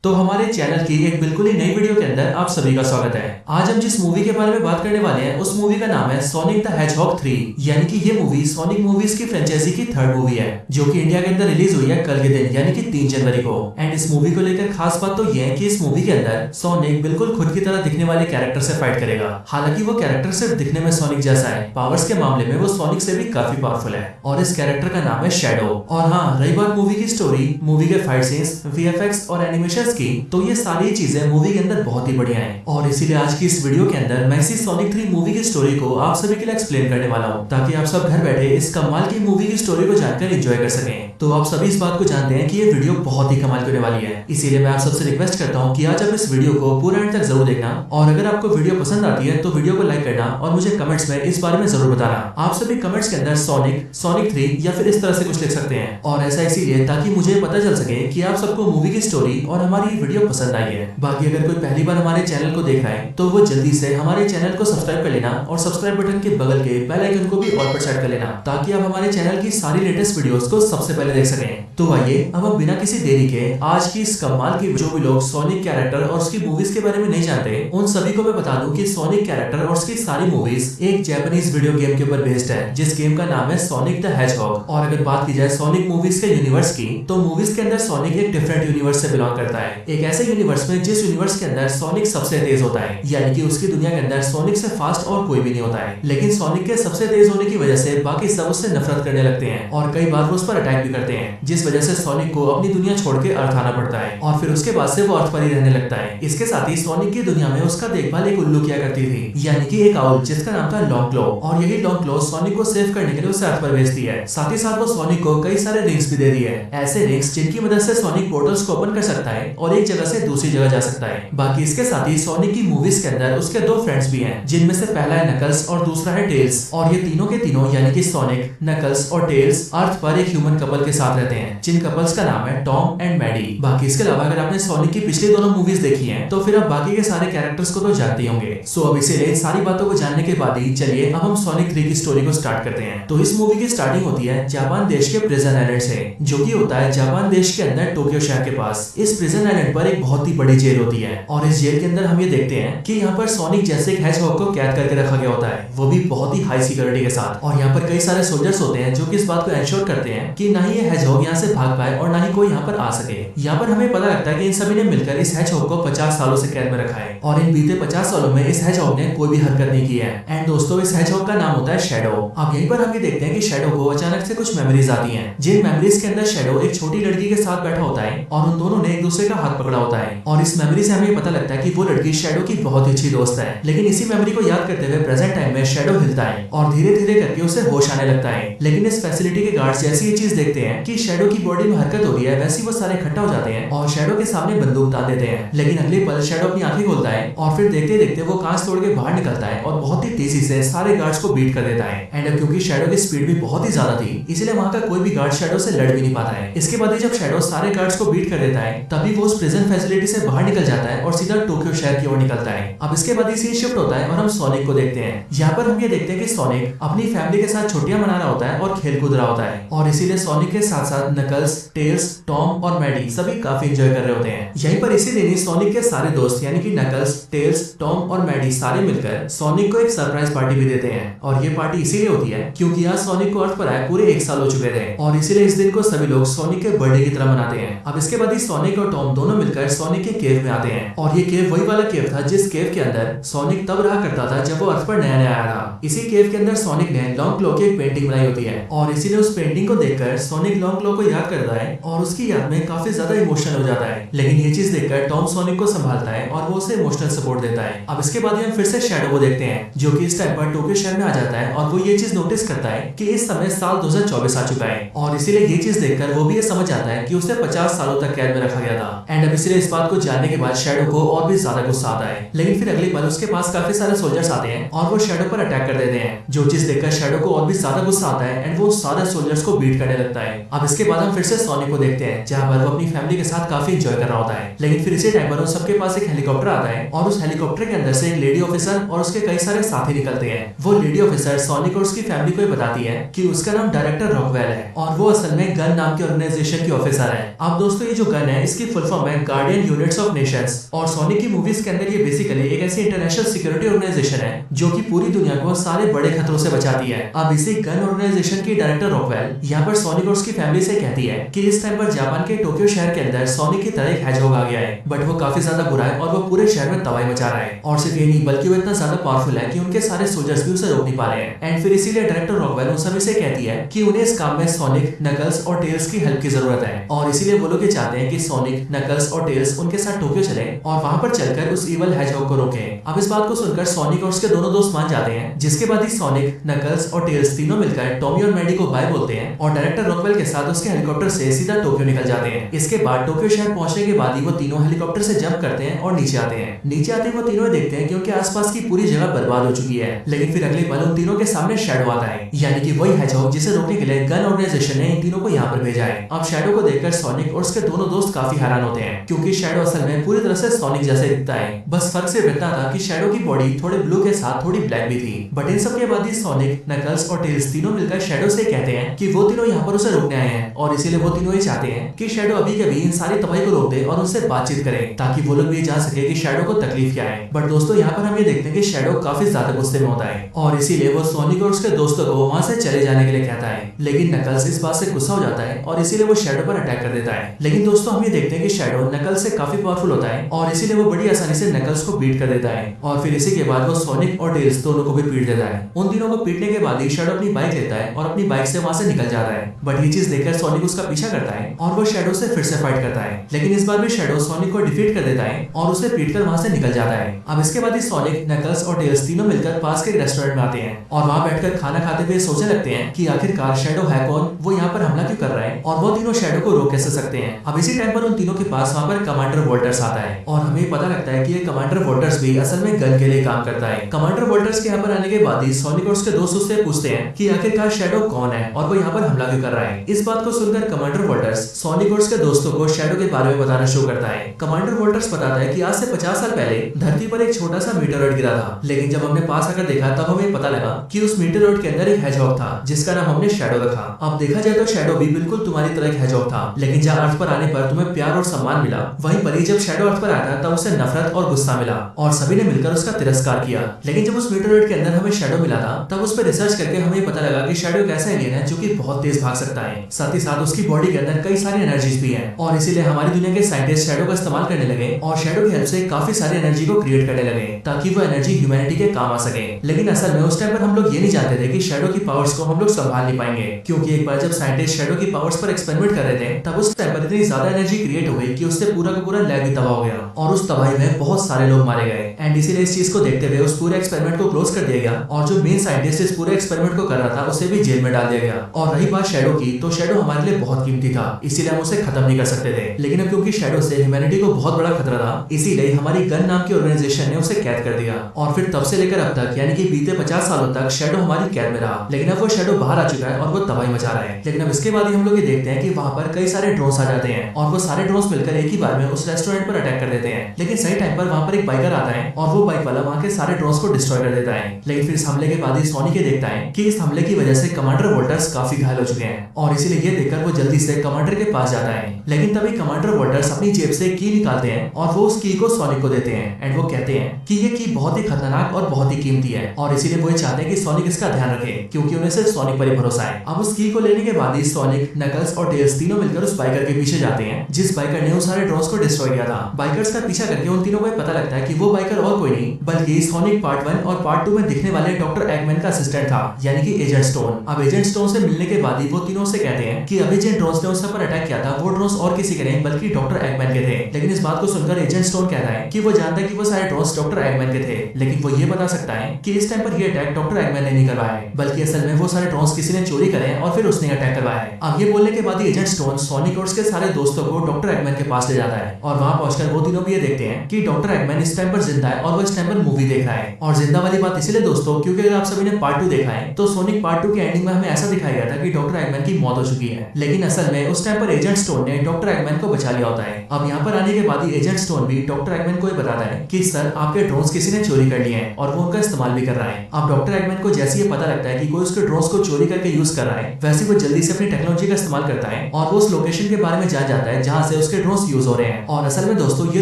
तो हमारे चैनल की एक बिल्कुल ही नई वीडियो के अंदर आप सभी का स्वागत है। आज हम जिस मूवी के बारे में बात करने वाले हैं उस मूवी का नाम है सोनिक द हेजहॉग 3, यानी कि ये मूवी सोनिक मूवीज की फ्रेंचाइजी की थर्ड मूवी है जो कि इंडिया के अंदर रिलीज हुई है कल के दिन यानी कि 3 जनवरी को। एंड इस मूवी को लेकर खास बात तो ये है कि इस मूवी के अंदर सोनिक बिल्कुल खुद की तरह दिखने वाले कैरेक्टर से फाइट करेगा। हालांकि वो कैरेक्टर सिर्फ दिखने में सोनिक जैसा है, पावर्स के मामले में वो सोनिक से भी काफी पावरफुल है और इस कैरेक्टर का नाम है शैडो। और हाँ, रही बात मूवी की स्टोरी, मूवी के फाइट सीन्स, वीएफएक्स और एनिमेशन की, तो ये सारी चीजें मूवी के अंदर बहुत ही बढ़िया हैं। और इसीलिए आज की इस वीडियो के अंदर मैं इसी सोनिक 3 मूवी की स्टोरी को आप सभी के लिए एक्सप्लेन करने वाला हूँ ताकि आप सब घर बैठे इस कमाल की मूवी की स्टोरी को जानकर एंजॉय कर सकें। तो आप सभी इस बात को जानते हैं कि ये वीडियो बहुत ही कमाल होने वाली है, इसीलिए मैं आप सबसे रिक्वेस्ट करता हूँ कि आज आप इस वीडियो को पूरा एंड तक जरूर देखना और अगर आपको वीडियो पसंद आती है तो वीडियो को लाइक करना और मुझे कमेंट्स में इस बारे में जरूर बताना। आप सभी कमेंट्स के अंदर सोनिक, सोनिक 3 या फिर इस तरह से कुछ लिख सकते हैं और ऐसा इसीलिए ताकि मुझे पता चल सके कि आप सबको मूवी की स्टोरी और हमारी वीडियो पसंद आई है। बाकी अगर कोई पहली बार हमारे चैनल को देख रहा है तो वो जल्दी से हमारे चैनल को सब्सक्राइब कर लेना और सब्सक्राइब बटन के बगल के बेल आइकन को भी ऑल पर सेट कर लेना ताकि आप हमारे चैनल की सारी लेटेस्ट वीडियोस को सबसे पहले देख सकें। तो आइए अब हम बिना किसी देरी के आज की इस कमाल की, जो भी लोग सोनिक कैरेक्टर और उसकी मूवीज के बारे में नहीं जानते उन सभी को मैं बता दूं कि सोनिक कैरेक्टर और उसकी सारी मूवीज एक जापानीज वीडियो गेम के ऊपर बेस्ड है जिस गेम का नाम है सोनिक द हेजहॉग। और अगर बात की जाए सोनिक मूवीज के यूनिवर्स की तो मूवीज के अंदर सोनिक एक डिफरेंट यूनिवर्स से बिलोंग करता है, एक ऐसे यूनिवर्स में जिस यूनिवर्स के अंदर सोनिक सबसे तेज होता है, यानी कि उसकी दुनिया के अंदर सोनिक से फास्ट और कोई भी नहीं होता है। लेकिन सोनिक के सबसे तेज होने की वजह से बाकी सब उससे नफरत करने लगते हैं और कई बार वो उस पर अटैक भी करते हैं, जिस वजह से सोनिक को अपनी दुनिया छोड़ के अर्थ आना पड़ता है और फिर उसके बाद से वो अर्थ पर ही रहने लगता है। इसके साथ ही सोनिक की दुनिया में उसका देखभाल एक उल्लू किया करती थी, यानी कि एक आउल जिसका नाम था लॉन्ग क्लो, और यही लॉन्ग क्लो सोनिक को सेव करने के लिए उसे अर्थ पर भेजती है। साथ ही साथ वो सोनिक को कई सारे रिंग्स भी दे दी है, ऐसे रिंग्स जिनकी मदद से सोनिक पोर्टल्स को ओपन कर सकता है और एक जगह से दूसरी जगह जा सकता है। बाकी इसके साथ ही सोनिक की मूवीज के अंदर उसके दो फ्रेंड्स भी हैं, जिनमें से पहला है नकल्स और दूसरा है टेल्स, और ये तीनों के तीनों यानी कि सोनिक, नकल्स और टेल्स अर्थ पर एक ह्यूमन कपल के साथ रहते हैं जिन कपल्स का नाम है टॉम एंड मैडी। बाकी इसके अलावा अगर आपने सोनिक की पिछली दोनों मूवीज देखी हैं तो फिर आप बाकी के सारे कैरेक्टर्स को तो जानते होंगे। सो अब इसीलिए सारी बातों को जानने के बाद ही चलिए अब हम सोनिक 3 की स्टोरी को स्टार्ट करते हैं। तो इस मूवी की स्टार्टिंग होती है जापान देश के प्रिजन आइलैंड से, जो कि होता है जापान देश के अंदर टोक्यो शहर के पास। इस प्रिजन आइलैंड पर एक बहुत ही बड़ी जेल होती है और इस जेल के अंदर हम ये देखते हैं कि यहाँ पर सोनिक जैसे एक हेजहॉग को कैद करके रखा गया होता है, वो भी बहुत ही हाई सिक्योरिटी के साथ। और यहाँ पर कई सारे सोल्जर्स होते हैं जो कि इस बात को एंश्योर करते हैं कि ना ही ये हेजहॉग यहाँ से भाग पाए और ना ही कोई यहाँ पर आ सके। यहाँ पर हमें पता लगता है कि इन सभी ने मिलकर इस हेजहॉग को 50 सालों से कैद में रखा है और इन बीते 50 सालों में इस हेजहॉग ने कोई भी हरकत नहीं की है। एंड दोस्तों, इस हेजहॉग का नाम होता है शैडो। अब यहीं पर हम ये देखते हैं कि शैडो को अचानक से कुछ मेमोरीज आती हैं, जिन मेमोरीज के अंदर शैडो एक छोटी लड़की के साथ बैठा होता है और उन दोनों ने एक दूसरे का हाथ पकड़ा होता है। और इस मेमोरी से हमें पता लगता है कि वो लड़की शैडो की बहुत ही अच्छी दोस्त है। लेकिन इसी मेमोरी को याद करते हुए प्रेजेंट टाइम में शैडो हिलता है और धीरे धीरे करके उसे होश आने लगता है। लेकिन इस फैसिलिटी के गार्ड्स जैसी ये चीज देखते हैं कि शैडो की बॉडी में हरकत हो रही है, वैसी वो सारे इकट्ठा हो जाते हैं और शैडो के सामने बंदूक तान देते हैं। लेकिन अगले पल शैडो अपनी आंखें खोलता है और फिर देखते देखते वो कांच तोड़ के बाहर निकलता है और बहुत ही तेजी से सारे गार्ड्स को बीट कर देता है। एंड अब क्योंकि शैडो की स्पीड भी बहुत ही ज्यादा थी, इसलिए वहां का कोई भी गार्ड शैडो से लड़ भी नहीं पाता है। इसके बाद जब शैडो सारे गार्ड्स को बीट कर देता है तभी वो उस प्रिजन फैसिलिटी से बाहर निकल जाता है और सीधा टोक्यो शहर की ओर निकलता है। अब इसके बाद सीन शिफ्ट होता है और हम सोनिक को देखते हैं। यहाँ पर हम ये देखते हैं कि सोनिक अपनी फैमिली के साथ छुट्टियां मना रहा होता है और खेल कूद रहा होता है और इसीलिए सोनिक के साथ साथ नकल्स, टेल्स, टॉम और मैडी सभी काफी एंजॉय कर रहे होते हैं। यहीं पर इसी दिन सोनिक के सारे दोस्त यानी कि नकल्स, टेल्स, टॉम और मैडी सारे मिलकर सोनिक को एक सरप्राइज पार्टी भी देते हैं और ये पार्टी इसीलिए होती है क्योंकि आज सोनिक को अर्थ पर आए पूरे 1 साल हो चुके थे और इसीलिए इस दिन को सभी लोग सोनिक के बर्थडे की तरह मनाते हैं। अब इसके बाद ही सोनिक और टॉम दोनों मिलकर सोनिक के केव में आते हैं और ये केव वही वाला केव था जिस केव के अंदर सोनिक तब रहा करता था जब वो अर्थ पर नया नया आया था। इसी केव के अंदर सोनिक ने लॉन्ग क्लो की एक पेंटिंग बनाई होती है और इसीलिए उस पेंटिंग को देखकर सोनिक लॉन्ग क्लो को याद करता है और उसकी याद में काफी ज्यादा इमोशनल हो जाता है। लेकिन ये चीज देखकर टॉम सोनिक को संभालता है और वो उसे इमोशनल सपोर्ट देता है। अब इसके बाद हम फिर से शैडो को देखते हैं जो कि इस टाइम पर टोक्यो शहर में आ जाता है और वो ये चीज नोटिस करता है कि इस समय साल 2024 आ चुका है और इसीलिए ये चीज देखकर वो भी ये समझ आता है कि उसे 50 सालों तक कैद में रखा गया था। एंड अब इसलिए इस बात को जानने के बाद शैडो को और भी ज्यादा गुस्सा आता है। लेकिन फिर अगली बार उसके पास काफी सारे सोल्जर्स आते हैं और वो शैडो पर अटैक कर देते हैं, जो चीज देखकर शैडो को और भी ज्यादा गुस्सा आता है एंड वो सारे सोल्जर्स को बीट करने लगता है। अब इसके बाद हम फिर से सोनिक को देखते हैं जहाँ पर वो अपनी फैमिली के साथ काफी एंजॉय कर रहा होता है। लेकिन फिर इसी टाइम पर उन सबके पास एक हेलीकॉप्टर आता है और उस हेलीकॉप्टर के अंदर से एक लेडी ऑफिसर और उसके कई सारे साथी निकलते हैं। वो लेडी ऑफिसर सोनिक और उसकी फैमिली को बताती है कि उसका नाम डायरेक्टर रॉकवेल है और वो असल में गन नाम की ऑर्गेनाइजेशन की ऑफिसर है। अब दोस्तों, ये जो गन है इसकी फुल फॉर्म है गार्डियन यूनिट्स ऑफ नेशंस। और सोनिक की मूवीज के अंदर ये बेसिकली एक ऐसी इंटरनेशनल सिक्योरिटी ऑर्गेनाइजेशन है जो कि पूरी दुनिया को सारे बड़े खतरों से बचाती है। अब इसी गन ऑर्गेनाइजेशन की डायरेक्टर रॉकवेल यहाँ पर सोनिक और उसकी फैमिली से कहती है कि इस टाइम पर जापान के टोक्यो शहर के अंदर सोनिक की तरह एक हेजहॉग आ गया है, बट वो काफी ज्यादा बुरा है और वो पूरे शहर में तबाही मचा रहा है। और सिर्फ ये नहीं बल्कि वो इतना ज्यादा पावरफुल है कि उनके सारे सोल्जर्स भी उसे रोक नहीं पा रहे हैं। एंड फिर इसीलिए डायरेक्टर रॉकवेल उन सभी से कहती है कि उन्हें इस काम में सोनिक, नकल्स और टेल्स की हेल्प की जरूरत है। और इसीलिए वो लोग ये चाहते हैं कि सोनिक, नकल्स और टेल्स उनके साथ टोक्यो चले और वहां पर चलकर उस इवल हेजहॉग को रोके। अब इस बात को सुनकर सोनिक और उसके दोनों दोस्त मान जाते हैं, जिसके बाद ही सोनिक, नकल्स और टेल्स तीनों मिलकर टॉमी और मैडी को बाय बोलते हैं और डायरेक्टर रॉकवेल के साथ उसके हेलीकॉप्टर से सीधा टोक्यो निकल जाते हैं। इसके बाद टोक्यो शहर पहुंचने के बाद ही वो तीनों हेलीकॉप्टर से जंप करते हैं और नीचे आते हैं। नीचे आते वो तीनों देखते हैं कि उनके आसपास की पूरी जगह बर्बाद हो चुकी है। लेकिन फिर अगले पल उन तीनों के सामने शैडो आता है, यानी कि वही हेजहॉग जिसे रोकने के लिए गन ऑर्गेनाइजेशन ने इन तीनों को यहाँ पर भेजा है। अब शैडो को देखकर सोनिक और उसके दोनों दोस्त काफी हैरान होते हैं, क्योंकि शैडो असल में पूरी तरह से सोनिक जैसे दिखता है। बस फर्क सिर्फ इतना था कि शैडो की बॉडी थोड़े ब्लू के साथ थोड़ी ब्लैक भी थी। बट इन सब के बाद ही सोनिक, नकल्स और टेल्स तीनों मिलकर शैडो से कहते हैं कि वो तीनों यहाँ पर उसे रोकने आए हैं और इसीलिए वो तीनों ये चाहते हैं कि शैडो अभी के अभी इन सारी तबाही को रोक दे और उनसे बातचीत करे, ताकि वो लोग भी जान सके कि शैडो को तकलीफ क्या है। बट दोस्तों यहाँ पर हम ये देखते हैं कि शैडो काफी ज्यादा गुस्से में होता है और इसीलिए वो सोनिक और उसके दोस्तों को वहां से चले जाने के लिए कहता है। लेकिन नकल्स इस बात से गुस्सा हो जाता है और इसीलिए वो शैडो पर अटैक कर देता है। लेकिन दोस्तों हम ये देखते हैं कि शैडो नकल्स से काफी पावरफुल होता है और इसीलिए वो बड़ी आसानी से नकल्स को बीट कर देता है और फिर इसी के बाद वो सोनिक और टेल्स दोनों को भी पीट देता है। उन तीनों को पीटने के बाद ही शैडो अपनी बाइक लेता है और अपनी बाइक से वहां से निकल जाता है। बट ये चीज देखकर सोनिक उसका पीछा करता है और वो शैडो से फिर से फाइट करता है। लेकिन इस बार भी शैडो सोनिक को डिफीट कर देता है और उसे पीटकर वहां से निकल जाता है। अब इसके बाद ही सोनिक, नकल्स और टेल्स तीनों मिलकर पास के रेस्टोरेंट में आते हैं और वहां बैठकर खाना खाते हुए सोचने लगते हैं कि आखिरकार शैडो है कौन, वो यहाँ पर हमला क्यों कर रहा है और वो तीनों शैडो को रोक कैसे सकते हैं। अब इसी टाइम पर उन तीनों के पास वहां पर कमांडर वोल्टर्स आता है और हमें पता लगता है कि ये कमांडर वोल्टर्स भी असल में गन के लिए काम करता है। कमांडर वोल्टर्स के यहाँ पर आने के बाद ही सोनिक और उसके दोस्त उससे पूछते हैं कि आखिरकार शैडो कौन है और वो यहाँ पर हमला क्यों कर रहा है। इस बात को सुनकर कमांडर वोल्टर्स सोनिक और उसके दोस्तों को शैडो के बारे में बताना शुरू करता है। कमांडर वोल्टर्स बताता है कि आज से 50 साल पहले धरती पर एक छोटा सा मीटेरॉइड गिरा था, लेकिन जब हमने पास आकर देखा तब हमें पता लगा कि उस मीटेरॉइड के अंदर एक हेजहॉग था जिसका नाम हमने शैडो रखा। अब देखा जाए तो शैडो भी बिल्कुल तुम्हारी तरह एक हेजहॉग था, लेकिन जहाँ अर्थ पर आने पर तुम्हें प्यार और सम्मान मिला, वहीं पर ही जब शैडो अर्थ पर आया था तब उसे नफरत और गुस्सा मिला और सभी ने मिलकर उसका तिरस्कार किया। लेकिन जब उस मीटेरॉइड के अंदर हमें शैडो मिला था तब उस पर रिसर्च करके हमें पता लगा कि शैडो एक ऐसा एलियन है जो कि बहुत तेज भाग सकता है, साथ ही साथ उसकी बॉडी के अंदर कई सारी एनर्जीज भी हैं और इसीलिए हमारी दुनिया के साइंटिस्ट शैडो का इस्तेमाल करने लगे और शैडो की हेल्प से काफी सारी एनर्जी को क्रिएट करने लगे ताकि वो एनर्जी ह्यूमैनिटी के काम आ सके। लेकिन असल में उस टाइम पर हम लोग ये नहीं जानते थे कि शैडो की पावर्स को हम लोग संभाल नहीं पाएंगे, क्योंकि एक बार जब साइंटिस्ट शैडो की पावर्स पर एक्सपेरिमेंट कर रहे थे तब उस टाइम पर इतनी ज्यादा एनर्जी क्रिएट हो गई कि उससे पूरा का पूरा लैब ही तबाह हो गया और उस तबाही में बहुत सारे लोग मारे गए। एंड इसीलिए इस चीज को देखते हुए उस पूरे एक्सपेरिमेंट को क्लोज कर दिया गया और जो मेन साइंटिस्ट इस पूरे एक्सपेरिमेंट को कर रहा था उसे भी जेल में डाल दिया गया। और रही बात शैडो की, तो शैडो हमारे लिए बहुत कीमती था, इसीलिए हम उसे खत्म नहीं कर सकते थे। लेकिन अब क्योंकि शैडो से ह्यूमैनिटी को बहुत बड़ा खतरा था, इसीलिए हमारी गन नाम की ऑर्गेनाइजेशन ने उसे कैद कर दिया और फिर तब से लेकर अब तक यानी कि बीते 50 सालों तक शैडो हमारी कैद में रहा। लेकिन अब वो शैडो बाहर आ चुका है और वो तबाही मचा रहा है। लेकिन अब इसके बाद ही हम लोग ये देखते हैं कि वहां पर कई सारे ड्रोन्स आ जाते हैं और वो सारे ड्रोन्स मिलकर एक ही बार में उस रेस्टोरेंट पर अटैक कर देते हैं। लेकिन सही टाइम पर वहां पर एक बाइकर आता है और वो बाइक वाला वहां के सारे ड्रोन्स को डिस्ट्रॉय कर देता है। लेकिन फिर इस हमले के बाद ही सोनिक ये देखता है कि इस हमले की वजह से कमांडर वोल्टर्स काफी घायल हो चुके हैं और इसीलिए ये देखकर वो जल्दी से कमांडर के पास जाता है। लेकिन तभी कमांडर वोल्टर्स अपनी जेब से की निकालते हैं और वो उस की को सोनिक को देते हैं एंड वो कहते हैं कि ये की बहुत ही खतरनाक और बहुत ही कीमती है और इसीलिए वो चाहते हैं कि सोनिक इसका ध्यान रखे, क्योंकि उन्हें सिर्फ सोनिक पर ही भरोसा है। अब उस की को लेने के बाद ही सोनिक, नकल्स और टेल्स तीनों मिलकर उस बाइकर के पीछे जाते हैं जिस बाइकर ने उन सारे ड्रोन्स को डिस्ट्रॉय किया था। बाइकर्स का पीछा करके उन तीनों को पता लगता है कि वो बाइकर और कोई नहीं बल्कि सोनिक पार्ट 1 और पार्ट 2 में दिखने वाले डॉक्टर एगमैन का असिस्टेंट था, यानी कि एजेंट स्टोन। अब एजेंट स्टोन से मिलने के बाद ही वो तीनों से कहते हैं कि अभी जिन ड्रोन्स ने उस पर अटैक किया था वो ड्रोन्स और किसी के नहीं बल्कि डॉक्टर एगमैन के थे। लेकिन इस बात को सुनकर एजेंट स्टोन कहता है कि वो जानता है कि वो सारे ड्रोन्स डॉक्टर एगमैन के थे, लेकिन वो ये बता सकता है कि इस टाइम पर ये अटैक डॉक्टर एगमैन ने नहीं करवाया है, बल्कि असल में वो सारे ड्रोन्स किसी ने चोरी करे और फिर उसने अटैक करवाया है। अब ये बोलने के बाद ही एजेंट स्टोन सोनिक और उसके सारे दोस्तों को डॉक्टर एगमैन के पास ले जाता है और वहां पहुंचकर वो तीनों भी ये देखते हैं कि डॉक्टर एगमैन इस टाइम पर जिंदा है और वो इस टाइम पर मूवी देख रहा है। और जिंदा वाली बात इसलिए दोस्तों क्योंकि अगर आप सभी ने पार्ट 2 देखा है तो सोनिक पार्ट 2 के एंडिंग में हमें ऐसा दिखाया गया था कि डॉक्टर एगमैन की मौत हो चुकी है, लेकिन असल में उस टाइम पर एजेंट स्टोन ने डॉक्टर एगमैन को बचा लिया होता है। अब यहाँ पर आने के बाद ही एजेंट स्टोन भी डॉक्टर एगमैन को बताता है कि सर आपके ड्रोन्स किसी ने चोरी कर लिए हैं और वो उनका इस्तेमाल भी कर रहा है। अब डॉक्टर एगमैन को जैसे ये पता लगता है कि कोई उसके ड्रोन्स को चोरी करके यूज कर रहा है, वैसे वो जल्दी से अपनी टेक्नोलॉजी का इस्तेमाल करता है और वो उस लोकेशन के बारे में जान जाता है जहाँ से उसके ड्रोन्स यूज हो रहे हैं। और असल में दोस्तों ये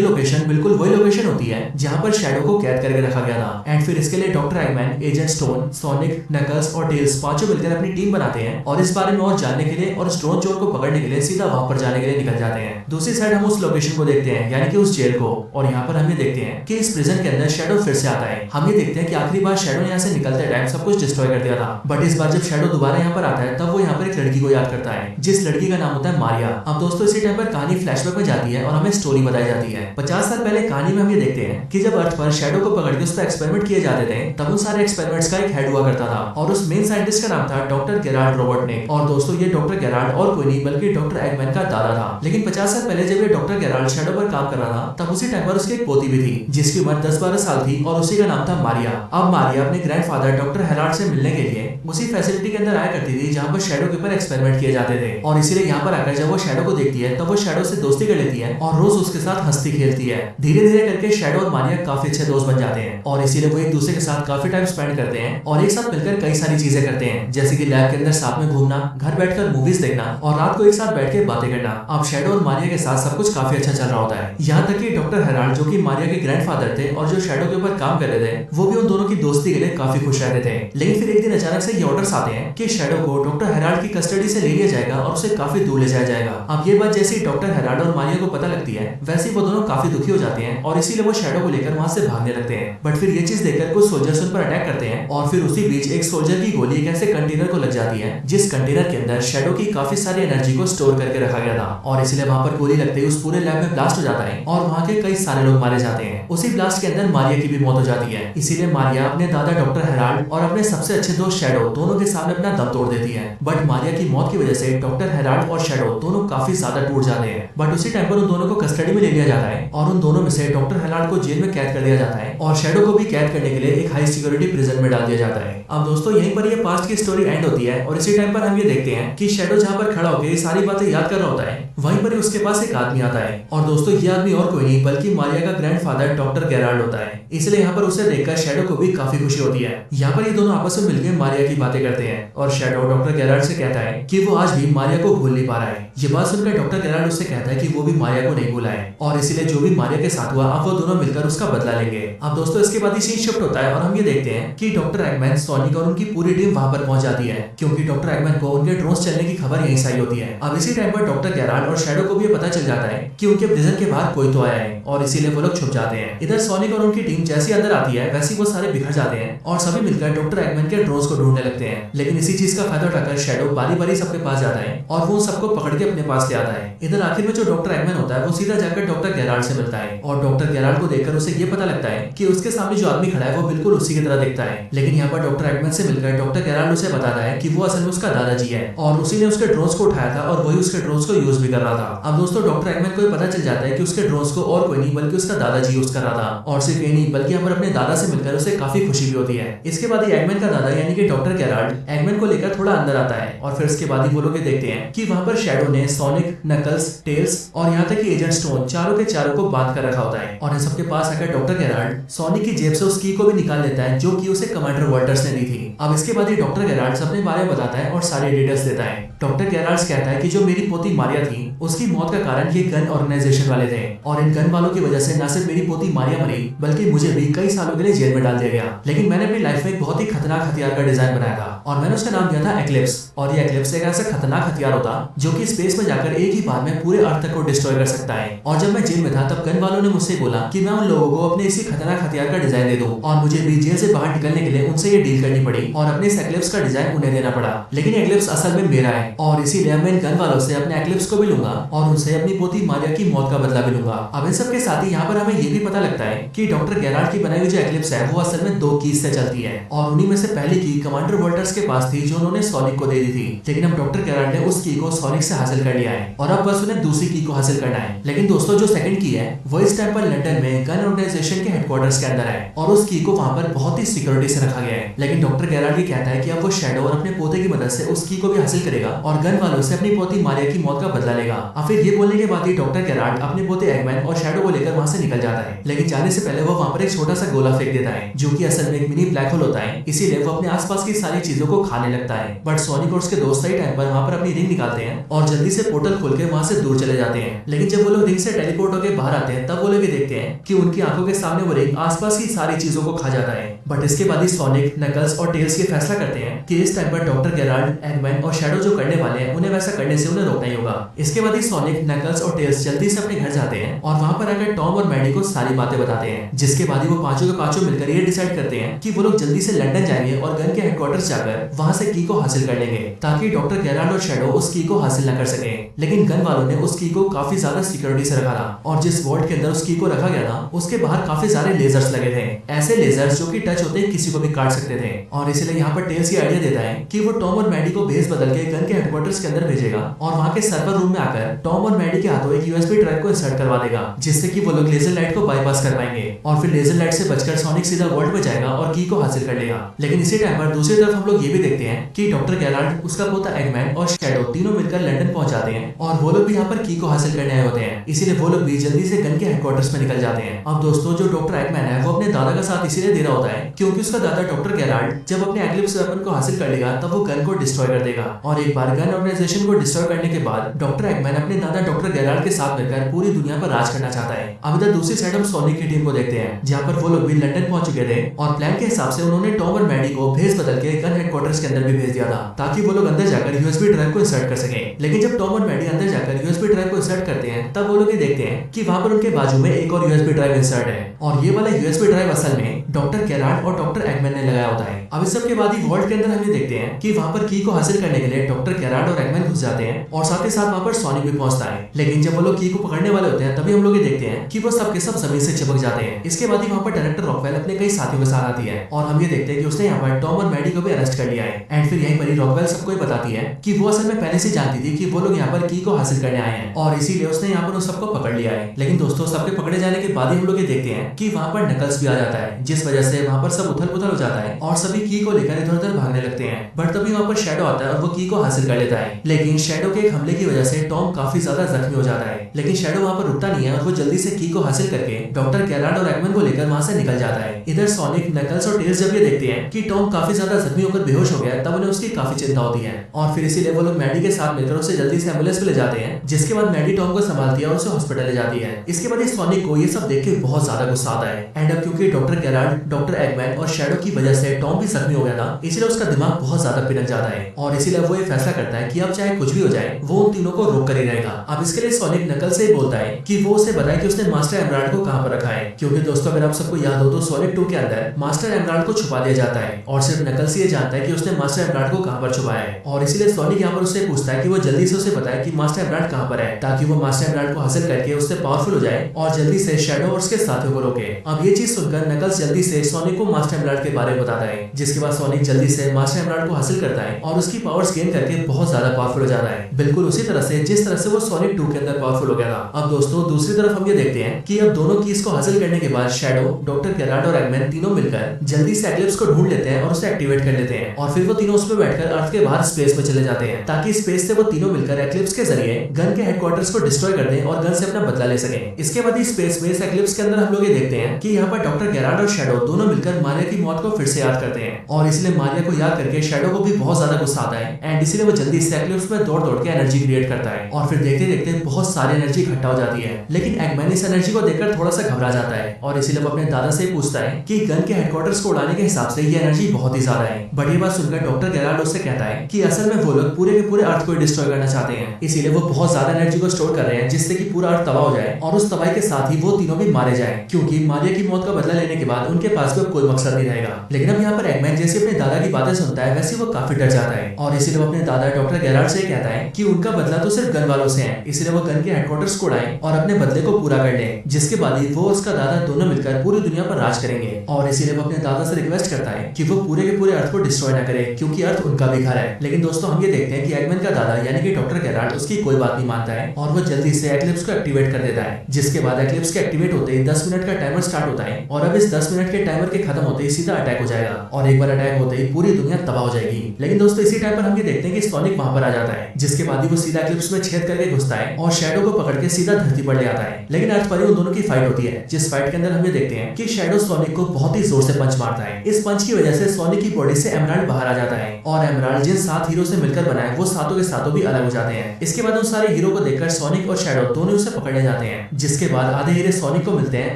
लोकेशन बिल्कुल वही लोकेशन होती है जहाँ पर शैडो को कैद करके रखा गया था। एंड फिर इसके लिए doctor Eggman, agent Stone, Sonic, Knuckles और टेल्स पांचों मिलकर अपनी टीम बनाते हैं और इस बारे में और जानने के लिए और उस ड्रोन चोर को पकड़ने के लिए सीधा वहां पर जाने के लिए निकल जाते हैं। दूसरी साइड हम उस लोकेशन को देखते हैं यानी कि उस जेल को, और यहाँ पर हम ये देखते हैं कि इस प्रिजन के अंदर शैडो फिर से आता है। हम ये देखते हैं कि आखिरी बार शैडो ने यहाँ से निकलते टाइम सब कुछ डिस्ट्रॉय कर दिया था, बट इस बार जब शैडो दोबारा यहाँ पर आता है तब वो यहाँ पर एक लड़की को याद करता है जिस लड़की का नाम होता है मारिया। अब दोस्तों इसी टाइम पर कहानी फ्लैशबैक में जाती है और हमें स्टोरी बताई जाती है। 50 साल पहले कहानी में हम ये देखते हैं कि जब अर्थ पर शैडो को पकड़ के उस पर एक्सपेरिमेंट किए जाते थे तब उन सारे एक्सपेरिमेंट्स का एक हेड हुआ करता था और उस मेन साइंटिस्ट का नाम था डॉक्टर गेराल्ड रॉबर्टनिक। और दोस्तों ये डॉक्टर गेराल्ड और कोई नहीं बल्कि डॉक्टर एगमैन का दादा था। लेकिन 50 साल पहले जब ये डॉक्टर गेराल्ड शैडो पर काम कर रहा था तब उसी टाइम पर उसकी एक पोती भी थी जिसकी उम्र 10-12 साल थी और उसी का नाम था मारिया। अब मारिया अपने ग्रैंडफादर डॉक्टर हेराल्ड से मिलने के लिए उसी फैसिलिटी के अंदर आया करती थी जहाँ पर शैडो के ऊपर एक्सपेरिमेंट किए जाते थे और इसीलिए यहाँ पर आकर जब वो शैडो को देखती है तब वो शैडो से दोस्ती कर लेती है और रोज उसके साथ हंसती खेलती है। धीरे धीरे करके शैडो और मारिया काफी अच्छे दोस्त बन जाते हैं और इसीलिए वो एक दूसरे के साथ काफी टाइम स्पेंड करते हैं और एक साथ मिलकर कई सारी चीजें करते हैं जैसे कि लैब के अंदर साथ में घूमना, घर बैठकर मूवीज देखना और रात को एक साथ बैठ के बातें करना। अब शैडो और मारिया के साथ सब कुछ काफी अच्छा चल रहा होता है, यहाँ तक कि डॉक्टर हेराल्ड जो कि मारिया के ग्रैंडफादर थे और जो शैडो के ऊपर काम कर रहे थे वो भी उन दोनों की दोस्ती के लिए काफी खुश रहते थे। लेकिन फिर एक दिन अचानक से ये ऑर्डर्स आते हैं कि शैडो को डॉक्टर हेराल्ड की कस्टडी से ले लिया जाएगा और उसे काफी दूर ले जाया जाएगा। अब ये बात जैसे डॉक्टर हेराल्ड और मारिया को पता लगती है वैसे वो दोनों काफी दुखी हो जाते हैं और इसीलिए वो शैडो को लेकर वहां से भागने लगते हैं। बट फिर ये चीज देखकर कुछ सोल्जर्स उन पर अटैक करते हैं और फिर उसी बीच एक सोल्जर की गोली एक ऐसे कंटेनर को लग जाती है जिस कंटेनर के अंदर शैडो की काफी सारी एनर्जी को स्टोर करके रखा गया था और इसलिए वहां पर गोली लगते ही उस पूरे लैब में ब्लास्ट हो जाता है और वहां के कई सारे लोग मारे जाते हैं। उसी ब्लास्ट के अंदर मारिया की भी मौत हो जाती है। इसीलिए मारिया अपने दादा डॉक्टर हेराल्ड और अपने सबसे अच्छे दोस्त शैडो दोनों के सामने अपना दम तोड़ देती है। बट मारिया की मौत की वजह से डॉक्टर हेराल्ड और शैडो दोनों काफी ज्यादा टूट जाते हैं। बट उसी टाइम पर उन दोनों को कस्टडी में ले लिया जाता है और उन दोनों में से डॉक्टर हेराल्ड को जेल में कैद कर दिया जाता है और शैडो को भी कैद करने के लिए एक हाई सिक्योरिटी प्रिजन में डाल दिया जाता है। अब दोस्तों यहीं पर ये पास्ट की स्टोरी एंड होती है और इसी टाइम पर हम ये देखते हैं कि शैडो जहाँ पर खड़ा होकर सारी बातें याद कर रहा होता है वहीं पर उसके पास एक आदमी आता है और दोस्तों ये आदमी और कोई नहीं बल्कि मारिया का ग्रैंडफादर डॉक्टर गेराल्ड होता है। इसलिए यहाँ पर उसे देखकर शैडो को भी काफी खुशी होती है। यहाँ पर ये दोनों आपस में मिलकर मारिया की बातें करते हैं और शैडो डॉक्टर गेराल्ड से कहता है कि वो आज भी मारिया को भूल नहीं पा रहा है। ये बात सुनकर डॉक्टर गेराल्ड उससे कहता है कि वो भी मारिया को नहीं भूला है और इसीलिए जो भी मारिया के साथ हुआ अब वो दोनों मिलकर उसका बदला लेंगे। अब दोस्तों इसके बाद ही सीन शिफ्ट होता है और हम ये देखते हैं कि डॉक्टर एगमैन, सोनिक और उनकी पूरी टीम वहां पर पहुंच जाती है क्योंकि डॉक्टर एगमैन को उनके ड्रोन्स चलने की खबर यहीं से आई होती है। अब इसी टाइम पर डॉक्टर गेराल्ड और शैडो को भी पता चल जाता है कि उनके प्रिजन के बाहर कोई तो आया है और इसीलिए वो लोग छुप जाते हैं। इधर सोनिक और उनकी टीम जैसी अंदर आती है वैसी वो सारे बिखर जाते हैं और सभी मिलकर डॉक्टर एगमैन के ड्रोन्स को ढूंढने लगते हैं। लेकिन इसी चीज का फायदा उठाकर शैडो बारी बारी सबके पास जाता है और वो सबको पकड़ के अपने पास ले आता है। इधर आखिर में जो डॉक्टर एगमैन होता है वो सीधा जाकर डॉक्टर गेराल्ड से मिलता है और डॉक्टर गेराल्ड को देखकर उसे ये पता लगता है कि उसके सामने जो आदमी खड़ा है वो बिल्कुल उसी की तरह दिखता है। लेकिन यहाँ पर डॉक्टर एगमैन से मिलकर डॉक्टर गेराल्ड उसे बताता है कि वो असल में उसका दादाजी है और उसी ने उसके ड्रोन्स को उठाया था और वही उसके ड्रोन्स को यूज भी कर रहा था। अब दोस्तों डॉक्टर एगमैन को पता चल जाता है कि उसके ड्रोन्स को और कोई नहीं बल्कि उसका दादाजी यूज कर रहा था और सिर्फ ये नहीं बल्कि यहाँ पर अपने दादा से मिलकर उसे काफी खुशी भी होती है। इसके बाद ही एगमैन का दादा यानी कि डॉक्टर गेराल्ड एगमैन को लेकर थोड़ा अंदर आता है और फिर इसके बाद ही वो लोग देखते हैं कि वहाँ पर शैडो ने सोनिक, नकल्स, टेल्स और यहाँ तक कि एजेंट स्टोन चारों के चारों को बांध कर रखा होता है और इन सबके पास आकर डॉक्टर गेराल्ड सोनिक की जेब से उस की को भी निकाल लेता है जो कि उसे कमांडर वॉल्टर्स ने दी थी। अब इसके बाद ही डॉक्टर गेराल्ड अपने बारे में बताता है और सारी डिटेल्स देता है। डॉक्टर गेराल्ड कहता है कि जो मेरी पोती मारिया थी उसकी मौत का कारण ये गन ऑर्गेनाइजेशन वाले थे और इन गन वालों की वजह से न सिर्फ मेरी पोती मारिया मरी बल्कि मुझे भी कई सालों के लिए जेल में डाल दिया गया। लेकिन मैंने अपनी लाइफ में एक बहुत ही खतरनाक हथियार का डिजाइन बनाया था और मैंने उसका नाम दिया था एक्लिप्स और ये एक्लिप्स एक ऐसा खतरनाक हथियार होता जो कि स्पेस में जाकर एक ही बार में पूरे अर्थ को डिस्ट्रॉय कर सकता है। और जब मैं जेल में था तब गन वालों ने मुझसे बोला कि मैं उन लोगों को अपने इसी खतरनाक हथियार का डिजाइन दे दूं और मुझे भी जेल से बाहर निकलने के लिए उनसे ये डील करनी पड़ी और अपने इस एक्लिप्स का डिजाइन उन्हें देना पड़ा। लेकिन एक्लिप्स असल में मेरा है और इसीलिए मैं इन गन वालों से अपने एक्लिप्स को भी लूंगा और उनसे अपनी पोती मारिया की मौत का बदला भी लूंगा। अब इन सब के साथ ही यहाँ पर हमें ये भी पता लगता है कि डॉक्टर गेराल्ड की बनाई हुई जो एक्लिप्स है वो असल में 2 कीज से चलती है और उन्हीं में से पहली की कमांडर वॉल्टर्स के पास थी जो उन्होंने सोनिक को दे दी थी। लेकिन अब डॉक्टर गेराल्ड ने उस की को सोनिक से हासिल कर लिया है और अब बस उन्हें दूसरी की को हासिल करना है। लेकिन दोस्तों जो सेकंड की है वो इस टाइम पर लंदन में गन ऑर्गेनाइजेशन के हेडक्वार्टर्स के अंदर है और उस की को वहां पर बहुत ही सिक्योरिटी से रखा गया है। लेकिन डॉक्टर गेराल्ड ये कहता है कि अब वो शैडो और अपने पोते की मदद से उस की को भी हासिल करेगा और गन वालों से अपनी पोती मारिया की मौत का बदला लेगा। अब फिर ये बोलने के बाद ही डॉक्टर गेराल्ड अपने पोते एगमैन और शैडो को लेकर वहां से निकल जाता है। लेकिन जाने से पहले वो वहां पर एक छोटा सा गोला फेंक देता है जो कि असल में एक मिनी ब्लैक होल होता है, इसीलिए वो अपने आसपास की सारी चीजों को खाने लगता है। बट सोनिक और उसके दोस्त सही टाइम पर वहां पर अपनी रिंग निकालते हैं और जल्दी से पोर्टल खोल के वहां से दूर चले जाते हैं। लेकिन जब वो लोग रिंग से टेलीपोर्ट होकर बाहर आते हैं तब वो लोग देखते हैं कि उनकी आंखों के सामने वो रिंग आसपास की सारी चीजों को खा जाता है। बट इसके बाद ही सोनिक, नकल्स और टेल्स ये फैसला करते हैं कि इस टाइम पर डॉक्टर गेराल्ड, एगमैन और शैडो जो करने वाले हैं उन्हें वैसा करने से उन्हें रोकना ही होगा। इसके बाद ही सोनिक, नकल्स और टेल्स जल्दी से अपने घर जाते हैं और वहां पर आकर टॉम और मैडी को सारी बातें बताते हैं। जिसके बाद ही वो पांचों के पांचों मिलकर ये डिसाइड करते हैं कि वो लोग जल्दी से लंदन जाएंगे और गन के हेडक्वार्टर जाकर वहां से की को हासिल कर लेंगे ताकि डॉक्टर गेराल्ड और शैडो उस की को हासिल न कर सके। लेकिन गन वालों ने उस की को काफी ज्यादा सिक्योरिटी से रखा था और जिस वॉल्ट के अंदर उस की को रखा गया था उसके बाहर काफी सारे लेजर्स लगे थे, ऐसे लेजर्स जो कि टच होते ही किसी को भी काट सकते थे। और इसलिए यहाँ पर टेल्स ये आइडिया देता है कि वो टॉम और मैडी को भेस बदल के गन के हेडक्वार्टर्स के अंदर भेजेगा और वहाँ के सर्वर रूम में आकर टॉम और मैडी के हाथों एक यूएसबी ड्राइव को इंसर्ट करवा देगा जिससे कि वो लोग लेजर लाइट को बाईपास कर पाएंगे और फिर लेजर लाइट से बचकर सोनिक सीधा वॉल्ट में जाएगा और की को हासिल कर लेगा। लेकिन इसी टाइम पर दूसरी तरफ हम लोग ये भी देखते हैं कि डॉक्टर गेराल्ड, उसका पोता एगमैन और शैडो तीनों मिलकर लंदन पहुंच जाते हैं और वो लोग भी यहाँ पर की को हासिल करने आए होते हैं, इसीलिए वो लोग भी जल्दी से गन के हेडक्वार्टर्स में निकल जाते हैं। अब दोस्तों जो डॉक्टर एगमैन है वो अपने दादा का साथ इसीलिए दे रहा होता है क्योंकि उसका दादा डॉक्टर गेराल्ड जब अपने एक्लिप्स वेपन को हासिल कर लेगा तब वो गन को डिस्ट्रॉय कर देगा और एक बार गन ऑर्गेनाइजेशन को डिस्ट्रॉय करने के बाद डॉक्टर एगमैन अपने दादा डॉक्टर गेराल्ड के साथ मिलकर पूरी दुनिया पर राज करना चाहता है। अब इधर दूसरी साइड हम सोनिक की टीम को देखते हैं जहाँ पर वो लोग भी लंदन पहुंच चुके थे और प्लान के हिसाब से उन्होंने टॉम और मैडी को भेस बदल के गन हेडक्वार्टर्स के अंदर भी भेज दिया था ताकि वो लोग अंदर जाकर यूएसबी ड्राइव को इंसर्ट कर सके। लेकिन जब टॉम और मैडी अंदर जाकर यूएसबी ड्राइव को इंसर्ट करते हैं तब वो लोग ये देखते हैं कि वहां पर उनके बाजू में एक और यूएसबी ड्राइव इंसर्ट है और ये वाला यूएसबी ड्राइव असल में डॉक्टर गेराल्ड और डॉक्टर एगमैन ने लगाया होता है। अब इस सब के बाद ही वॉल्ट के अंदर हम ये देखते हैं कि वहां पर की को हासिल करने के लिए डॉक्टर गेराल्ड और एगमैन घुस जाते हैं और साथ ही साथ वहां पर सोनिक भी पहुंचता है। लेकिन जब वो लोग की को पकड़ने वाले होते हैं तभी हम लोग ये देखते हैं कि वो सब के सब जमीन से चिपक जाते हैं। इसके बाद ही वहां पर डायरेक्टर रॉकवेल अपने कई साथियों के साथ आती है और हम ये देखते हैं कि उसने यहाँ पर टॉम और मैडी को भी अरेस्ट कर लिया है। एंड फिर यहीं पर ही रॉकवेल सबको बताती है कि वो असल में पहले से जानती थी कि वो लोग यहाँ पर की को हासिल करने आए हैं और इसीलिए उसने यहाँ पर उन सबको पकड़ लिया है। लेकिन दोस्तों सबके पकड़े जाने के बाद ही हम लोग ये देखते हैं कि वहां पर नकल्स भी आ जाता है जिस वजह से वहां पर सब उथल पुथल हो जाता है और सभी की को लेकर इधर उधर भागने लगते हैं। बट तभी वहां पर शैडो आता है और वो की को हासिल कर लेता है। लेकिन शैडो के एक हमले की वजह से टॉम काफी ज्यादा जख्मी हो जाता है। लेकिन शैडो वहां पर रुकता नहीं है और वो जल्दी से की को हासिल करके डॉक्टर गेराल्ड और एगमैन को लेकर वहां से निकल जाता है। इधर सोनिक, नकल्स और टेल्स जब ये देखते हैं कि टॉम काफी ज्यादा जख्मी होकर बेहोश हो गया तब उन्हें उसकी काफी चिंता होती है और फिर इसीलिए वो लोग मैडी के साथ मिलकर उसे जल्दी से एम्बुलेंस में ले जाते हैं जिसके बाद मैडी टॉम को संभालती है और उसे हॉस्पिटल ले जाती है। इसके बाद सोनिक को ये सब देख के बहुत ज्यादा गुस्सा आता है एंड अब क्योंकि डॉक्टर गेराल्ड, डॉक्टर एगमैन और शैडो की वजह से टॉम भी जख्मी हो गया था इसलिए उसका दिमाग बहुत ज्यादा पिनक जाता है और इसीलिए वो ये फैसला करता है कि अब चाहे कुछ भी हो जाए वो उन तीनों को रोक कर ही रहेगा। अब इसके लिए सोनिक नकल से बोलता है कि वो उसे बताए कि उसने मास्टर एमराल्ड को कहां पर रखा है क्योंकि दोस्तों अगर आप सबको याद हो तो सोनिक 2 के अंदर मास्टर एमराल्ड को छुपा दिया जाता है और सिर्फ नकल से ये जानता है कि उसने मास्टर एमराल्ड को कहां पर छुपाया है और इसीलिए सोनिक यहाँ पर उससे पूछता है कि वो जल्दी से उसे बताए कि मास्टर एमराल्ड कहां पर है ताकि वो मास्टर एमराल्ड को हासिल करके उससे पावरफुल हो जाए और जल्दी से शैडो और उसके साथियों को रोके। अब ये चीज सुनकर नकल्स जल्दी से सोनिक को मास्टर एमराल्ड के बारे में बताता है जिसके बाद सोनिक जल्दी से मास्टर एमराल्ड को हासिल करता है और उसकी पावर्स गेन करके बहुत ज्यादा पावरफुल हो जाता है, बिल्कुल उसी तरह से जिस तरह से वो सोनिक 2 के अंदर पावरफुल हो गया था। अब दोस्तों दूसरी तरफ हम ये देखते हैं कि अब दोनों कीज को हासिल करने के बाद शैडो, डॉक्टर गेराल्ड और एगमैन तीनों मिलकर जल्दी से एक्लिप्स को ढूंढ लेते हैं और उसे एक्टिवेट कर लेते हैं और फिर वो तीनों उसमें बैठकर अर्थ के बाहर स्पेस में चले जाते हैं ताकि स्पेस से वो तीनों मिलकर एक्लिप्स के जरिए गन के हेडक्वार्टर्स को डिस्ट्रॉय कर दें और गन से अपना बदला ले सके। इसके बाद स्पेस में एक्लिप्स के अंदर हम लोग ये देखते हैं कि यहाँ पर डॉक्टर गेराल्ड और शैडो दोनों मिलकर मारिया की मौत को फिर से याद करते हैं और इसलिए मारिया को याद करके शैडो को भी बहुत ज्यादा गुस्सा आता है एंड इसलिए वो जल्दी से एक्लिप्स में दौड़ दौड़ के एनर्जी क्रिएट करता है और फिर देखते देखते बहुत सारी एनर्जी इकट्ठा हो जाती है। लेकिन एगमैन इस एनर्जी को देखकर थोड़ा सा घबरा जाता है और इसीलिए वो अपने दादा से पूछता है कि गन के हेडक्वार्टर्स को उड़ाने के हिसाब से ये एनर्जी बहुत ही ज्यादा है। बट ये बात सुनकर डॉक्टर गेराल्ड उससे कहता है कि असल में वो लोग पूरे के पूरे अर्थ को डिस्ट्रॉय करना चाहते हैं, इसीलिए वो बहुत ज्यादा एनर्जी को स्टोर कर रहे हैं जिससे कि पूरा अर्थ तबाह हो जाए और उस तबाही के साथ ही वो तीनों भी मारे जाए क्योंकि मारिया की मौत का बदला लेने के बाद उनके पास भी कोई मकसद नहीं रहेगा। लेकिन अब यहाँ पर एगमैन जैसे अपने दादा की बातें सुनता है वैसे वो काफी डर जाता है और इसीलिए वो अपने दादा डॉक्टर गेराल्ड से कहता है कि उनका बदला तो सिर्फ गन वालों से है, इसलिए वो गन के हेडक्वार्टर्स को उड़ाएं और अपने बदले को पूरा कर लें, जिसके बाद ही वो उसका दादा दोनों मिलकर पूरी दुनिया पर राज करेंगे। और इसीलिए वो अपने दादा से रिक्वेस्ट करता है कि वो पूरे के पूरे अर्थ को डिस्ट्रॉय ना करे क्योंकि अर्थ उनका भी घर है। लेकिन दोस्तों हम ये देखते हैं कि एगमैन का दादा यानी कि डॉक्टर गेराल्ड उसकी कोई बात नहीं मानता है और वो जल्दी से एक्लिप्स को एक्टिवेट कर देता है, जिसके बाद एक्लिप्स के एक्टिवेट होते ही 10 मिनट का टाइमर स्टार्ट होता है और अब इस 10 मिनट के टाइमर के खत्म होते ही सीधा अटैक हो जाएगा और एक बार अटैक होते ही पूरी दुनिया तबाह हो जाएगी। लेकिन दोस्तों इसी टाइम पर हम ये देखते हैं कि सोनिक वहां पर आ जाता है, जिसके बाद ही वो सीधा एक्लिप्स में छेद करके घुसता है और शैडो को पकड़ के सीधा धरती पर ले आता है। लेकिन अर्थ पर ही उन दोनों की फाइट होती है, जिस फाइट के अंदर हम ये देखते हैं कि शैडो सोनिक को बहुत ही जोर से पंच मारता है। इस पंच की वजह से सोनिक की बॉडी से एमराल्ड बाहर आ जाता है और एमराल्ड जिन 7 हीरो से मिलकर बना है वो सातों के सातों भी अलग हो जाते हैं। इसके बाद उन सारे हीरो को देखकर सोनिक और शैडो दोनों उसे पकड़ने जाते हैं, जिसके बाद आधे हीरे सोनिक को मिलते हैं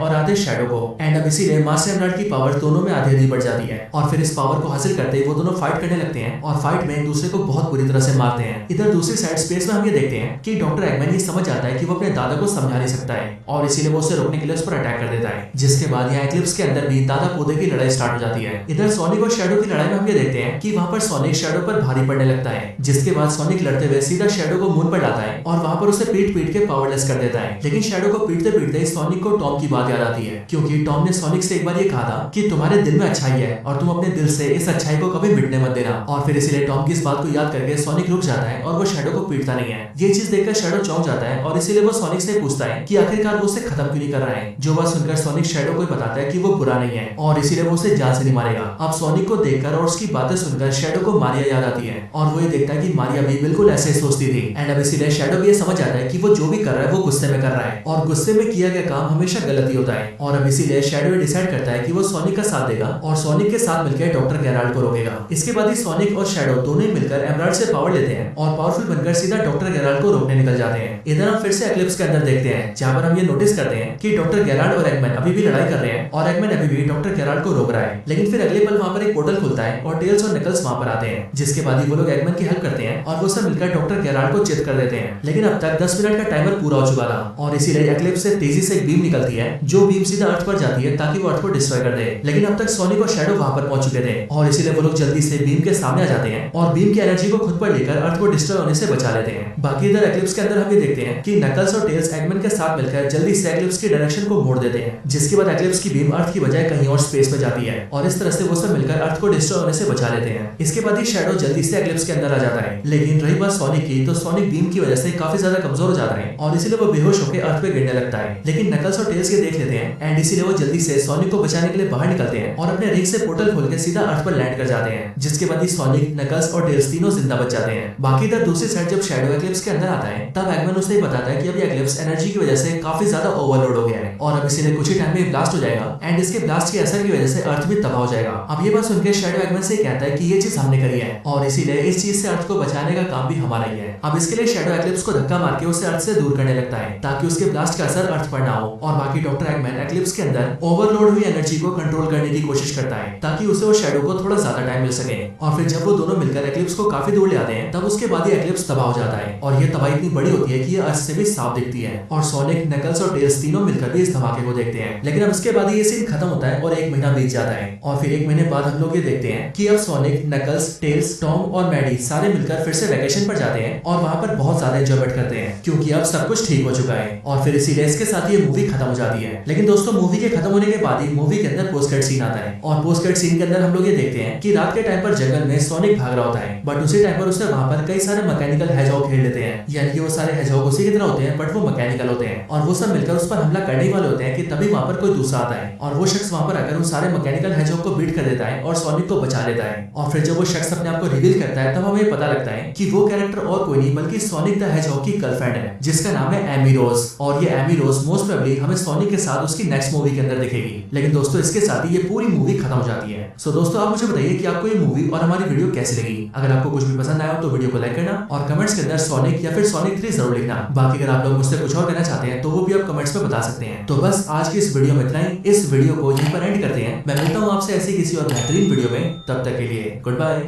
और आधे शैडो को। एंड अब इसीलिए मास्टर एमराल्ड की पावर दोनों में आधी आधी बढ़ जाती है और फिर इस पावर को हासिल करते ही वो दोनों फाइट करने लगते हैं और फाइट में एक दूसरे को बहुत बुरी तरह से मारते हैं। इधर दूसरी साइड स्पेस में हम ये देखते हैं कि डॉक्टर एगमैन ये समझ जाता है कि वो अपने दादा को समझा नहीं सकता है और इसीलिए वो उसे रोकने के लिए उस पर अटैक कर देता है, जिसके बाद यहाँ एक्लिप्स के अंदर भी दादा पोते की लड़ाई स्टार्ट हो जाती है। इधर सोनिक और शैडो की लड़ाई में हम ये देखते हैं कि वहाँ पर सोनिक शैडो पर भारी पड़ने लगता है, जिसके बाद सोनिक लड़ते हुए सीधा शैडो को मून पर लाता है और वहाँ पर उसे पीट पीट के पावरलेस कर देता है। लेकिन शैडो को पीटते पीटते सोनिक को टॉम की बात याद आती है, क्योंकि टॉम ने सोनिक से एक बार ये कहा था कि तुम्हारे दिल में अच्छाई है और तुम अपने दिल से इस अच्छाई को कभी मिटने मत देना। और फिर इसीलिए टॉम की इस बात को याद करके सोनिक रुक जाता है और वो शैडो को पीटता नहीं है। ये चीज देखकर शैडो चौंक जाता है और इसीलिए वो सोनिक से पूछता है कि आखिरकार वो उसे खत्म क्यों नहीं कर रहा है। जो बात सुनकर सोनिक शैडो को बताता है कि वो बुरा नहीं है और इसीलिए वो उसे जान से नहीं मारेगा। अब सोनिक को देखकर और उसकी बातें सुनकर शैडो को मारिया याद आती है और वो ये देखता है कि मारिया भी बिल्कुल ऐसे ही सोचती थी। एंड अब इसीलिए शैडो भी ये समझ जाता है कि वो जो भी कर रहा है वो गुस्से में कर रहा है और गुस्से में किया गया काम हमेशा गलत ही होता है। और अब इसीलिए शैडो डिसाइड करता है कि वो सोनिक का साथ देगा और सोनिक के साथ मिलकर डॉक्टर गेराल्ड को रोकेगा। इसके बाद ही सोनिक और शैडो दोनों ही मिलकर एमराल्ड से पावर लेते हैं और पावरफुल बनकर सीधा डॉक्टर गेराल्ड को रोकने निकल जाते हैं। इधर हम फिर से एक्लिप्स के अंदर देखते हैं, जहाँ पर हम ये नोटिस करते हैं कि डॉक्टर गेराल्ड और एगमैन अभी भी लड़ाई कर रहे हैं और एगमैन अभी भी डॉक्टर गेराल्ड को रोक रहा है। लेकिन फिर अगले पल वहाँ पर एक पोर्टल खुलता है और टेल्स और निकल्स वहाँ पर आते हैं, जिसके बाद ही वो लोग एगमैन की हेल्प करते हैं और वो सब मिलकर डॉक्टर गेराल्ड को चित कर देते हैं। लेकिन अब तक 10 मिनट का टाइमर पूरा हो चुका था और इसीलिए एक्लिप्स से तेजी से एक बीम निकलती है, जो बीम सीधा अर्थ पर जाती है ताकि वो अर्थ को डिस्ट्रॉय कर दे। लेकिन अब तक सोनिक और शैडो वहाँ पर पहुंच चुके थे और इसीलिए वो लोग जल्दी से बीम के सामने आ जाते हैं और बीम की एनर्जी को खुद पर लेकर अर्थ को डिस्ट्रॉय होने से बचा लेते हैं। बाकी इधर एक्लिप्स के अंदर हम ये देखते हैं कि नकल्स और टेल्स एगमैन के साथ मिलकर जल्दी से एक्लिप्स की डायरेक्शन को मोड़ देते हैं, जिसके बाद एक्लिप्स की बीम अर्थ की बजाय कहीं और स्पेस में जाती है और इस तरह से वो सब मिलकर अर्थ को डिस्ट्रॉय होने से बचा लेते हैं। इसके बाद ही शैडो जल्दी से एक्लिप्स के अंदर आ जाता है। लेकिन रही बात सोनिक की, तो सोनिक बीम की वजह से काफी ज्यादा कमजोर हो जाता है और इसीलिए वो बेहोश होकर अर्थ पे गिरने लगता है। लेकिन नकल्स और टेल्स ये देख लेते हैं एंड इसीलिए वो जल्दी से सोनिक को बचाने के लिए बाहर निकलते हैं और अपने रिग से पोर्टल खोल के सीधा अर्थ पर लैंड कर जाते हैं, जिसके बाद ही सोनिक, नकल्स और टेल्स तीनों जिंदा बच जाते हैं। बाकी इधर दूसरी साइड जब शैडो एक्लिप्स के अंदर आता है तब एगमैन उसे बताता है कि अभी एक्लिप्स एनर्जी की वजह से काफी ज्यादा ओवरलोड हो गया है और अब इसीलिए कुछ ही टाइम में ब्लास्ट हो जाएगा एंड इसके ब्लास्ट के असर की वजह से अर्थ भी तबाह हो जाएगा। अब ये बात सुनकर शैडो एगमैन से कहता है कि ये चीज हमने करी है और इसीलिए इस चीज से अर्थ को बचाने का काम भी हमारा ही है। अब इसके लिए शैडो एक्लिप्स को धक्का मार के उसे अर्थ से दूर करने लगता है ताकि उसके ब्लास्ट का असर अर्थ पर ना हो। और बाकी डॉक्टर एगमैन एक्लिप्स के अंदर ओवरलोड हुई एनर्जी को कंट्रोल करने की कोशिश करता है ताकि उसे और शैडो को थोड़ा ज्यादा टाइम मिल सके। और फिर जब वो दोनों मिलकर एक्लिप्स को काफी दूर ले आते हैं तब उसके बाद ही एक्लिप्स तबाह हो जाता है और ये तबाही इतनी बड़ी होती है कि ये अर्थ से भी साफ दिखती है और सोनिक, नकल्स और टेल्स तीनों मिलकर भी इस धमाके को देखते हैं। लेकिन अब इसके बाद ये सीन खत्म होता है और 1 महीना बीत जाता है और फिर 1 महीने बाद हम लोग ये देखते हैं कि अब सोनिक, नकल्स, टेल्स, टॉम और मैडी सारे मिलकर फिर से वैकेशन पर जाते हैं और वहाँ पर बहुत ज्यादा एंजॉयमेंट करते हैं क्योंकि अब सब कुछ ठीक हो चुका है। और फिर इसीलिए इसके साथ ये मूवी खत्म हो जाती है। लेकिन दोस्तों मूवी के खत्म होने के बाद ही मूवी के अंदर पोस्ट क्रेडिट सीन आता है और पोस्ट क्रेडिट सीन के अंदर हम लोग ये देखते हैं कि रात के टाइम पर जंगल में सोनिक भाग रहा होता है, बट उसी टाइम पर उसने वहाँ पर कई सारे मैकेनिकल हेजहॉग घेर लेते हैं, यानी कि वो सारे हेजहॉग उसी की तरह होते हैं बट वो मैकेनिकल होते हैं और वो सब मिलकर उस पर हमला करने वाले होते हैं कि तभी वहाँ पर कोई दूसरा आता है और वो शख्स वहाँ पर आकर उन सारे मैकेनिकल हेजहॉग को बीट कर देता है और सोनिक को बचा लेता है। और फिर जब वो शख्स अपने आप को रिवील करता है तब हमें पता लगता है कि वो कैरेक्टर और कोई नहीं बल्कि सोनिक द हेजहॉग की गर्लफ्रेंड है, जिसका नाम है एमी रोज। और ये एमी रोज मोस्ट प्रोबेबली हमें सोनिक के साथ उसकी नेक्स्ट मूवी के अंदर दिखेगी। लेकिन दोस्तों इसके साथ ही ये पूरी मूवी खत्म हो जाती है। सो दोस्तों आप मुझे बताइए कि आपको ये मूवी और हमारी वीडियो कैसी लगी। अगर आपको कुछ भी पसंद आया तो वीडियो को लाइक करना और कमेंट्स के अंदर सोनिक या फिर सोनिक 3 जरूर लिखना। बाकी अगर आप लोग मुझसे कुछ और कहना चाहते हैं तो वो भी आप कमेंट्स में बता सकते हैं। तो बस आज की इस वीडियो में इतना ही। इस वीडियो को यहीं पर एंड करते हैं। मैं मिलता हूँ आपसे ऐसी किसी और बेहतरीन वीडियो में, तब तक के लिए गुड बाय।